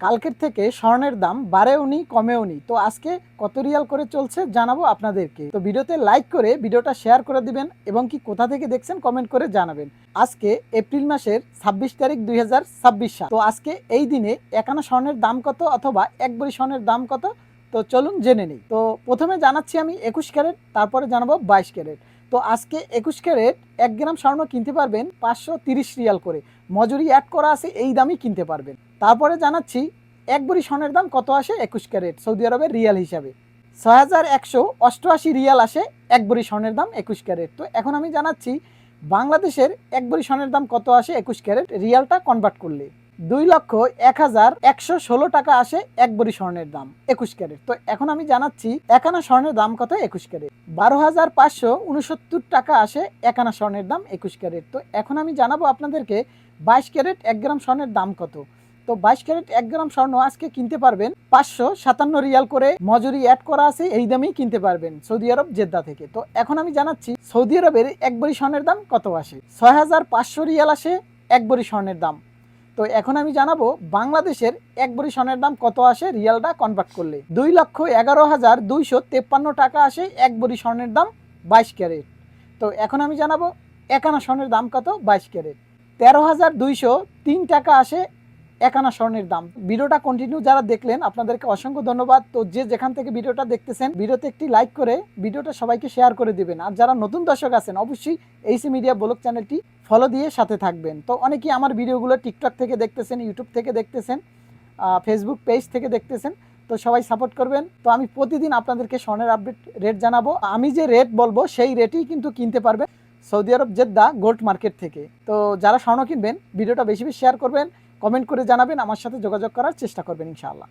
কালকের থেকে স্বর্ণের দাম বাড়েওনি কমেওনি। তো আজকে কত রিয়াল করে চলছে জানাবো আপনাদেরকে। তো ভিডিওতে লাইক করে ভিডিওটা শেয়ার করে দিবেন এবং কি কোথা থেকে দেখছেন কমেন্ট করে জানাবেন। আজকে এপ্রিল মাসের 26 তারিখ 2026 সাল। তো আজকে এই দিনে একানা স্বর্ণের দাম কত অথবা এক ভরি স্বর্ণের দাম কত, তো চলুন জেনে নিই। তো প্রথমে জানাচ্ছি আমি 21 ক্যারেট, তারপরে জানাবো 22 ক্যারেট। তো আজকে 21 ক্যারেট 1 গ্রাম স্বর্ণ কিনতে পারবেন 530 রিয়াল করে, মজুরি অ্যাড করা আছে, এই দামই কিনতে পারবেন। তারপরে জানাচ্ছি এক ভরি স্বর্ণের দাম কত আসে 21 ক্যারেট সৌদি আরবের রিয়াল হিসাবে 6188 রিয়াল আসে এক ভরি স্বর্ণের দাম 21 ক্যারেট। তো এখন আমি জানাচ্ছি বাংলাদেশের এক ভরি স্বর্ণের দাম কত আসে 21 ক্যারেট রিয়ালটা কনভার্ট করলে 2,01,116 টাকা আসে এক ভরি স্বর্ণের দাম 21 ক্যারেট। তো এখন আমি জানাচ্ছি একানা স্বর্ণের দাম কত 21 ক্যারেট 12,569 টাকা আসে একানা স্বর্ণের দাম 21 ক্যারেট। তো এখন আমি জানাবো আপনাদেরকে 22 ক্যারেট 1 গ্রাম স্বর্ণের দাম কত। তো 22 ক্যারেট 1 গ্রাম স্বর্ণ আজকে কিনতে পারবেন 557 রিয়াল করে, মজুরি অ্যাড করা আছে, এই দামেই কিনতে পারবেন সৌদি আরব জেদ্দা থেকে। তো এখন আমি জানাচ্ছি সৌদি আরবের এক ভরি স্বর্ণের দাম কত আসে 6,500 রিয়াল আসে এক ভরি স্বর্ণের দাম। তো এখন আমি জানাবো বাংলাদেশের এক ভরি স্বর্ণের দাম কত আসে রিয়ালটা কনভার্ট করলে 2,11,253 টাকা আসে এক ভরি স্বর্ণের দাম 22 ক্যারেট। তো এখন আমি জানাবো একানা স্বর্ণের দাম কত 22 ক্যারেট 13,203 টাকা আসে একানা স্বর্ণের দাম। ভিডিওটা কন্টিনিউ যারা দেখলেন আপনাদেরকে অসংখ্য ধন্যবাদ। তো যে যেখান থেকে ভিডিওটা দেখতেছেন ভিডিওতে একটি লাইক করে ভিডিওটা সবাইকে শেয়ার করে দিবেন। আর যারা নতুন দর্শক আছেন অবশ্যই এইসি মিডিয়া ব্লগ চ্যানেলটি ফলো দিয়ে সাথে থাকবেন। তো অনেকেই আমার ভিডিওগুলো টিকটক থেকে দেখতেছেন, ইউটিউব থেকে দেখতেছেন, ফেসবুক পেজ থেকে দেখতেছেন। তো সবাই সাপোর্ট করবেন। তো আমি প্রতিদিন আপনাদেরকে স্বর্ণের আপডেট রেট জানাবো। আমি যে রেট বলবো সেই রেটেই কিন্তু কিনতে পারবেন সৌদি আরব জেদ্দা গোল্ড মার্কেট থেকে। তো যারা স্বর্ণ কিনবেন ভিডিওটা বেশি বেশি শেয়ার করবেন, কমেন্ট করে জানাবেন, আমার সাথে যোগাযোগ করার চেষ্টা করবেন ইনশাআল্লাহ।